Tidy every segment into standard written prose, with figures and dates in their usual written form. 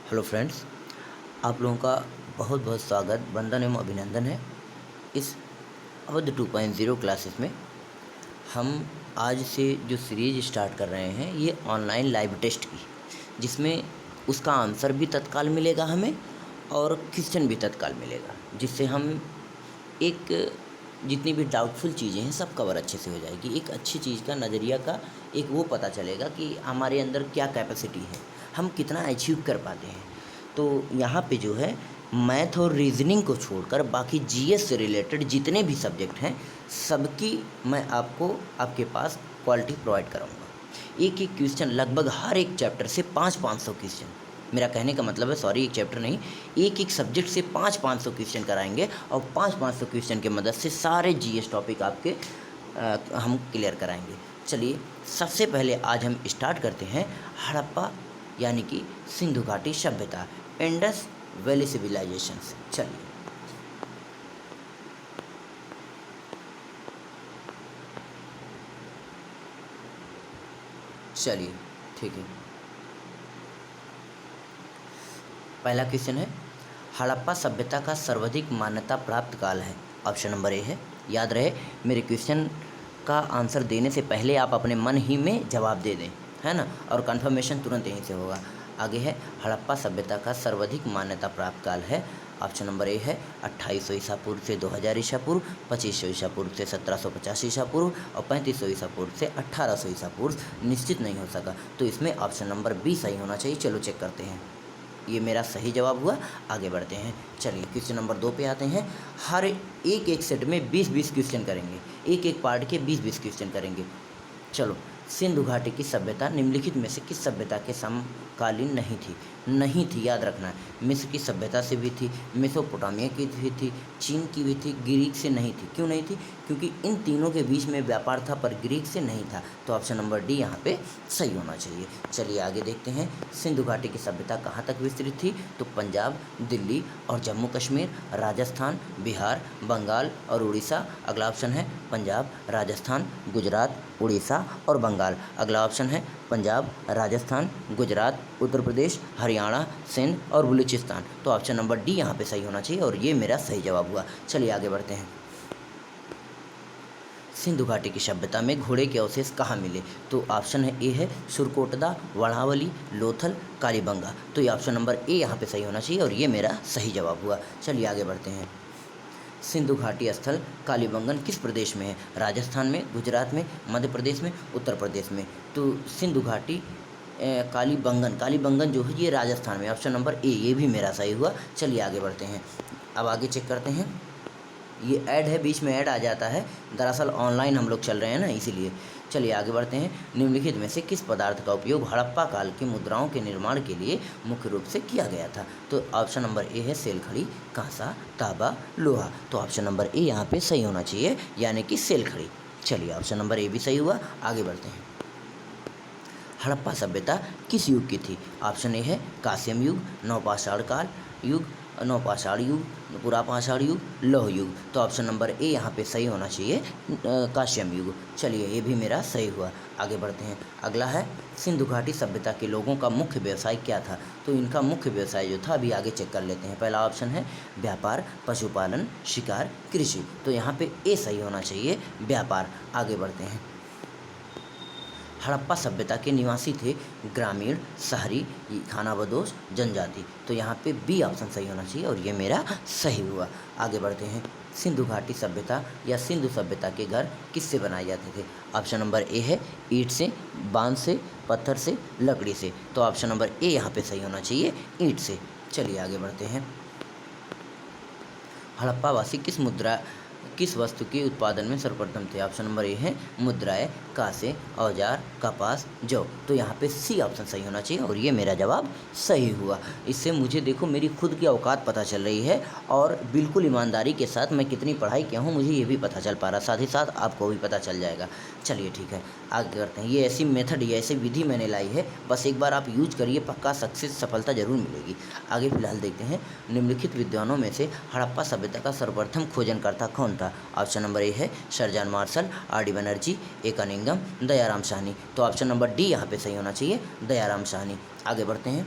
Hello friends, आप लोगों का बहुत बहुत स्वागत, वंदन एवं अभिनंदन है। इस अवध 2.0 क्लासेस में हम आज से जो सीरीज स्टार्ट कर रहे हैं ये ऑनलाइन लाइव टेस्ट की, जिसमें उसका आंसर भी तत्काल मिलेगा हमें और क्वेश्चन भी तत्काल मिलेगा, जिससे हम एक जितनी भी डाउटफुल चीज़ें हैं सब कवर अच्छे से हो जाएगी। एक अच्छी चीज़ का नज़रिया का एक वो पता चलेगा कि हमारे अंदर क्या कैपेसिटी है, हम कितना अचीव कर पाते हैं। तो यहाँ पे जो है मैथ और रीजनिंग को छोड़कर बाकी जीएस से रिलेटेड जितने भी सब्जेक्ट हैं सबकी मैं आपको आपके पास क्वालिटी प्रोवाइड कराऊंगा। एक एक क्वेश्चन लगभग हर एक चैप्टर से 500-500 क्वेश्चन, मेरा कहने का मतलब है, सॉरी, एक चैप्टर नहीं, एक एक सब्जेक्ट से 500-500 क्वेश्चन कराएंगे और 500-500 क्वेश्चन की मदद से सारे जीएस टॉपिक आपके हम क्लियर कराएंगे। चलिए सबसे पहले आज हम स्टार्ट करते हैं हड़प्पा यानी कि सिंधु घाटी सभ्यता, इंडस वैली सिविलाइजेशन से। चलिए ठीक है। पहला क्वेश्चन है, हड़प्पा सभ्यता का सर्वाधिक मान्यता प्राप्त काल है। ऑप्शन नंबर ए है। याद रहे, मेरे क्वेश्चन का आंसर देने से पहले आप अपने मन ही में जवाब दे दें, है ना, और कंफर्मेशन तुरंत यहीं से होगा। आगे है, हड़प्पा सभ्यता का सर्वाधिक मान्यता प्राप्त काल है। ऑप्शन नंबर ए है 2800 ईसा पूर्व से 2000 ईसा पूर्व, 2500 ईसा पूर्व से 1750 ईसा पूर्व और 3500 ईसा पूर्व से 1800 ईसा पूर्व। निश्चित नहीं हो सका, तो इसमें ऑप्शन नंबर बी सही होना चाहिए। चलो चेक करते हैं, ये मेरा सही जवाब हुआ। आगे बढ़ते हैं। चलिए क्वेश्चन नंबर 2 पे आते हैं। हर एक एक सेट में 20-20 क्वेश्चन करेंगे, एक एक पार्ट के 20-20 क्वेश्चन करेंगे। चलो, सिंधु घाटी की सभ्यता निम्नलिखित में से किस सभ्यता के समकालीन नहीं थी, याद रखना है। मिस्र की सभ्यता से भी थी, मेसोपोटामिया की भी थी, चीन की भी थी, ग्रीक से नहीं थी। क्यों नहीं थी? क्योंकि इन तीनों के बीच में व्यापार था पर ग्रीक से नहीं था। तो ऑप्शन नंबर डी यहाँ पे सही होना चाहिए। चलिए आगे देखते हैं, सिंधु घाटी की सभ्यता कहाँ तक विस्तृत थी? तो पंजाब, दिल्ली और जम्मू कश्मीर, राजस्थान, बिहार, बंगाल और उड़ीसा। अगला ऑप्शन है पंजाब, राजस्थान, गुजरात, उड़ीसा और बंगाल। अगला ऑप्शन है पंजाब, राजस्थान, गुजरात, उत्तर प्रदेश, हरियाणा, सिंध और बलूचिस्तान। तो ऑप्शन नंबर डी यहाँ पे सही होना चाहिए और ये मेरा सही जवाब हुआ। चलिए आगे बढ़ते हैं। सिंधु घाटी की सभ्यता में घोड़े के अवशेष कहाँ मिले? तो ऑप्शन है ए है सुरकोटदा, वड़ावली, लोथल, कालीबंगा। तो ये ऑप्शन नंबर ए यहाँ पे सही होना चाहिए और ये मेरा सही जवाब हुआ। चलिए आगे बढ़ते हैं। सिंधु घाटी स्थल कालीबंगन किस प्रदेश में है? राजस्थान में, गुजरात में, मध्य प्रदेश में, उत्तर प्रदेश में। तो सिंधु घाटी कालीबंगन जो है ये राजस्थान में। ऑप्शन नंबर ए, ये भी मेरा सही हुआ। चलिए आगे बढ़ते हैं। अब आगे चेक करते हैं। ये ऐड है, बीच में ऐड आ जाता है, दरअसल ऑनलाइन हम लोग चल रहे हैं ना, इसीलिए। चलिए आगे बढ़ते हैं। निम्नलिखित में से किस पदार्थ का उपयोग हड़प्पा काल की मुद्राओं के निर्माण के लिए मुख्य रूप से किया गया था? तो ऑप्शन नंबर ए है सेलखड़ी, कांसा, तांबा, लोहा। तो ऑप्शन नंबर ए यहाँ पे सही होना चाहिए, यानी कि सेलखड़ी। चलिए ऑप्शन नंबर ए भी सही हुआ। आगे बढ़ते हैं। हड़प्पा सभ्यता किस युग की थी? ऑप्शन ए है कांस्य युग, नवपाषाण काल युग, नवपाषाण युग, पुरापाषाण युग, लौह युग। तो ऑप्शन नंबर ए यहाँ पे सही होना चाहिए, कांस्यम युग। चलिए ये भी मेरा सही हुआ। आगे बढ़ते हैं। अगला है, सिंधु घाटी सभ्यता के लोगों का मुख्य व्यवसाय क्या था? तो इनका मुख्य व्यवसाय जो था अभी आगे चेक कर लेते हैं। पहला ऑप्शन है व्यापार, पशुपालन, शिकार, कृषि। तो यहाँ पे ए सही होना चाहिए, व्यापार। आगे बढ़ते हैं। हड़प्पा सभ्यता के निवासी थे ग्रामीण, शहरी, खानाबदोश, जनजाति। तो यहाँ पे बी ऑप्शन सही होना चाहिए और ये मेरा सही हुआ। आगे बढ़ते हैं। सिंधु घाटी सभ्यता या सिंधु सभ्यता के घर किससे बनाए जाते थे? ऑप्शन नंबर ए है ईंट से, बांस से, पत्थर से, लकड़ी से। तो ऑप्शन नंबर ए यहाँ पे सही होना चाहिए, ईंट से। चलिए आगे बढ़ते हैं। हड़प्पावासी किस वस्तु के उत्पादन में सर्वप्रथम थे? ऑप्शन नंबर ए है मुद्राएं, कांसे, औजार, कपास, जौ। तो यहाँ पे सी ऑप्शन सही होना चाहिए और ये मेरा जवाब सही हुआ। इससे मुझे देखो मेरी खुद की औकात पता चल रही है और बिल्कुल ईमानदारी के साथ मैं कितनी पढ़ाई किया हूँ मुझे ये भी पता चल पा रहा, साथ ही साथ आपको भी पता चल जाएगा। चलिए ठीक है, आगे करते हैं। ये ऐसी मेथड या ऐसी विधि मैंने लाई है, बस एक बार आप यूज करिए, पक्का सक्सेस सफलता जरूर मिलेगी। आगे फिलहाल देखते हैं। निम्नलिखित विद्वानों में से हड़प्पा सभ्यता का सर्वप्रथम खोजनकर्ता कौन था? ऑप्शन नंबर ए है sir John Marshall, R D Banerjee, A Cunningham, Dayaram Sahni. तो ऑप्शन नंबर डी यहाँ पे सही होना चाहिए, दयाराम साहनी। आगे बढ़ते हैं।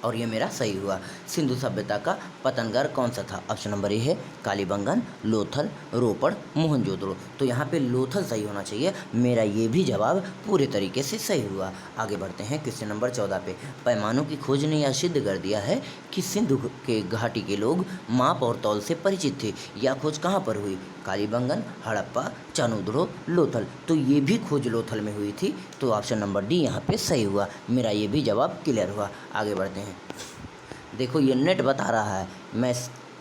और ये मेरा सही हुआ। सिंधु सभ्यता का पतनगर कौन सा था? ऑप्शन नंबर ए है कालीबंगन, लोथल, रोपड़, मोहनजोदड़ो। तो यहाँ पे लोथल सही होना चाहिए। मेरा ये भी जवाब पूरे तरीके से सही हुआ। आगे बढ़ते हैं क्वेश्चन नंबर 14 पे। पैमानों की खोज ने यह सिद्ध कर दिया है कि सिंधु के घाटी के लोग माप और तौल से परिचित थे। यह खोज कहाँ पर हुई? कालीबंगन, हड़प्पा, चाणूद्रो, लोथल। तो ये भी खोज लोथल में हुई थी। तो ऑप्शन नंबर डी यहाँ पे सही हुआ। मेरा ये भी जवाब क्लियर हुआ। आगे बढ़ते हैं। देखो ये नेट बता रहा है मैं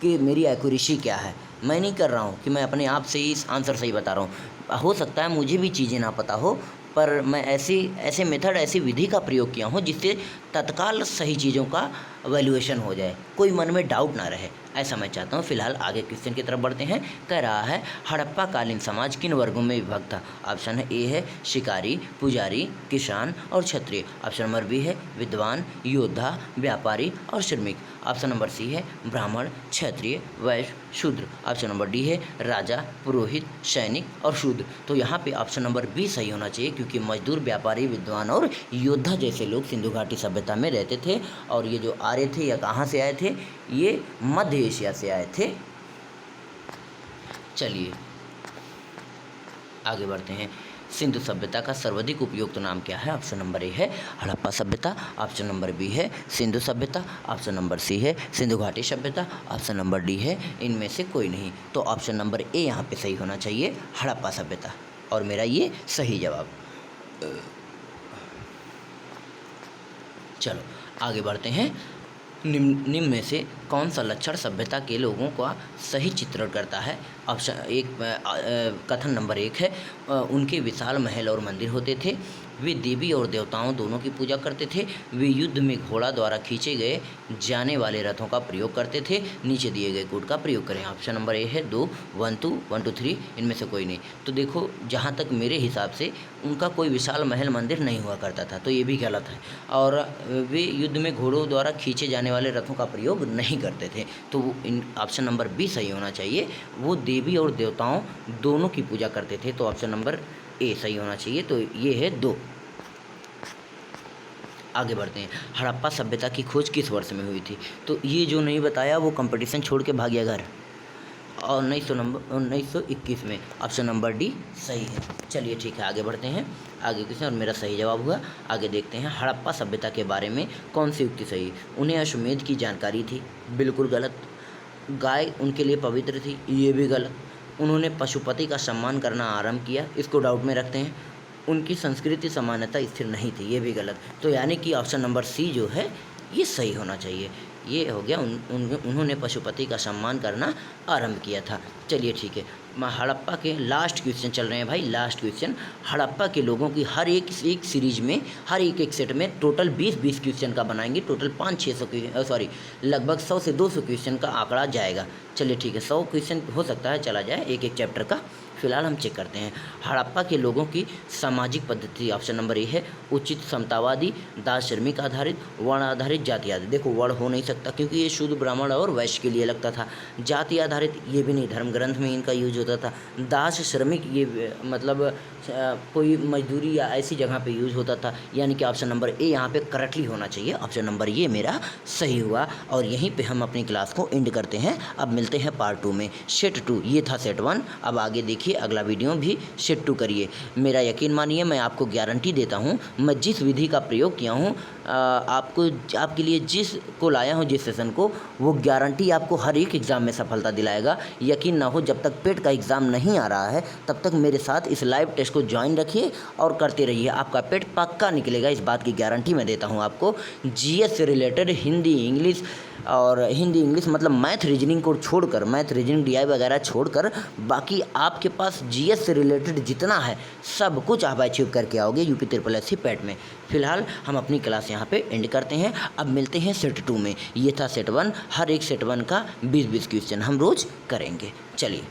कि मेरी एक्यूरेसी क्या है। मैं नहीं कर रहा हूँ कि मैं अपने आप से ही आंसर सही बता रहा हूँ। हो सकता है मुझे भी चीज़ें ना पता हो, पर मैं ऐसे मेथड, ऐसी विधि का प्रयोग किया हूँ जिससे तत्काल सही चीज़ों का वैल्यूएशन हो जाए, कोई मन में डाउट ना रहे, ऐसा मैं चाहता हूँ। फिलहाल आगे क्वेश्चन की तरफ बढ़ते हैं। कह रहा है हड़प्पा कालीन समाज किन वर्गों में विभक्त था? ऑप्शन है ए है शिकारी, पुजारी, किसान और क्षत्रिय। ऑप्शन नंबर बी है विद्वान, योद्धा, व्यापारी और श्रमिक। ऑप्शन नंबर सी है ब्राह्मण, क्षत्रिय, वैश्य, शूद्र। ऑप्शन नंबर डी है राजा, पुरोहित, सैनिक और शूद्र। तो यहाँ पे ऑप्शन नंबर बी सही होना चाहिए, क्योंकि मजदूर, व्यापारी, विद्वान और योद्धा जैसे लोग सिंधु घाटी सभ्यता में रहते थे। और ये जो आर्य थे या कहाँ से आए थे? ये मध्य एशिया से आए थे। चलिए आगे बढ़ते हैं। सिंधु सभ्यता का सर्वाधिक उपयुक्त नाम क्या है? ऑप्शन नंबर ए है हड़प्पा सभ्यता। ऑप्शन नंबर बी है सिंधु सभ्यता। ऑप्शन नंबर सी है सिंधु घाटी सभ्यता। ऑप्शन नंबर डी है इनमें से कोई नहीं। तो ऑप्शन नंबर ए यहाँ पे सही होना चाहिए, हड़प्पा सभ्यता। और मेरा ये सही जवाब। चलो आगे बढ़ते हैं। निम्न में से कौन सा लक्षण सभ्यता के लोगों का सही चित्रण करता है? ऑप्शन एक कथन नंबर 1 है उनके विशाल महल और मंदिर होते थे, वे देवी और देवताओं दोनों की पूजा करते थे, वे युद्ध में घोड़ा द्वारा खींचे गए जाने वाले रथों का प्रयोग करते थे, नीचे दिए गए कोड का प्रयोग करें। ऑप्शन नंबर ए है 2, 1 2, 1 2 3, इनमें से कोई नहीं। तो देखो जहाँ तक मेरे हिसाब से उनका कोई विशाल महल मंदिर नहीं हुआ करता था, तो ये भी गलत है। और वे युद्ध में घोड़ों द्वारा खींचे जाने वाले रथों का प्रयोग नहीं करते थे, तो इन ऑप्शन नंबर बी सही होना चाहिए। वो देवी और देवताओं दोनों की पूजा करते थे, तो ऑप्शन नंबर ए सही होना चाहिए। तो ये है 2। आगे बढ़ते हैं। हड़प्पा सभ्यता की खोज किस वर्ष में हुई थी? तो ये जो नहीं बताया वो कंपटीशन छोड़ के भाग गया घर। और 1921 में। ऑप्शन नंबर डी सही है। चलिए ठीक है, आगे बढ़ते हैं। आगे क्वेश्चन और मेरा सही जवाब हुआ। आगे देखते हैं हड़प्पा सभ्यता के बारे में कौन सी युक्ति सही? उन्हें अश्वमेध की जानकारी थी, बिल्कुल गलत। गाय उनके लिए पवित्र थी, ये भी गलत। उन्होंने पशुपति का सम्मान करना आरंभ किया, इसको डाउट में रखते हैं। उनकी संस्कृति समानता स्थिर नहीं थी, ये भी गलत। तो यानी कि ऑप्शन नंबर सी जो है ये सही होना चाहिए। ये हो गया उन्होंने पशुपति का सम्मान करना आरंभ किया था। चलिए ठीक है, हड़प्पा के लास्ट क्वेश्चन चल रहे हैं भाई, लास्ट क्वेश्चन। हड़प्पा के लोगों की हर एक सीरीज में, हर एक सेट में टोटल 20-20 क्वेश्चन का बनाएंगे। टोटल 500-600 सॉरी लगभग 100 से 200 क्वेश्चन का आंकड़ा जाएगा। चलिए ठीक है, 100 क्वेश्चन हो सकता है चला जाए एक चैप्टर का। फिलहाल हम चेक करते हैं। हड़प्पा के लोगों की सामाजिक पद्धति ऑप्शन नंबर ए है उचित समतावादी, दास श्रमिक आधारित, वर्ण आधारित, जाति आधारित। देखो वर्ण हो नहीं सकता क्योंकि ये शुद्ध ब्राह्मण और वैश्य के लिए लगता था। जाति आधारित ये भी नहीं, धर्म ग्रंथ में इनका यूज होता था। दास श्रमिक ये मतलब कोई मजदूरी या ऐसी जगह पे यूज होता था। यानी कि ऑप्शन नंबर ए यहाँ पे करेक्टली होना चाहिए। ऑप्शन नंबर ये मेरा सही हुआ। और यहीं पे हम अपनी क्लास को एंड करते हैं। अब मिलते हैं पार्ट 2 में। सेट 2 ये था सेट 1। अब आगे देखिए अगला वीडियो भी सेट 2 करिए। मेरा यकीन मानिए, मैं आपको गारंटी देता हूँ, मैं जिस विधि का प्रयोग किया हूँ आपके लिए जिस को लाया हूँ जिस सेशन को, वो गारंटी आपको हर एक एग्ज़ाम में सफलता दिलाएगा। यकीन ना हो, जब तक पेट का एग्ज़ाम नहीं आ रहा है तब तक मेरे साथ इस लाइव टेस्ट को ज्वाइन रखिए और करते रहिए। आपका पेट पक्का निकलेगा, इस बात की गारंटी मैं देता हूँ आपको। जीएस से रिलेटेड हिंदी इंग्लिश मतलब मैथ रीजनिंग को छोड़कर, मैथ रीजनिंग डीआई वगैरह छोड़कर, बाकी आपके पास जीएस से रिलेटेड जितना है सब कुछ आप अचीव करके आओगे यूपी SSSC पैट में। फिलहाल हम अपनी क्लास यहाँ पे एंड करते हैं। अब मिलते हैं सेट 2 में। ये था सेट 1। हर एक सेट 1 का 20-20 क्वेश्चन हम रोज़ करेंगे। चलिए।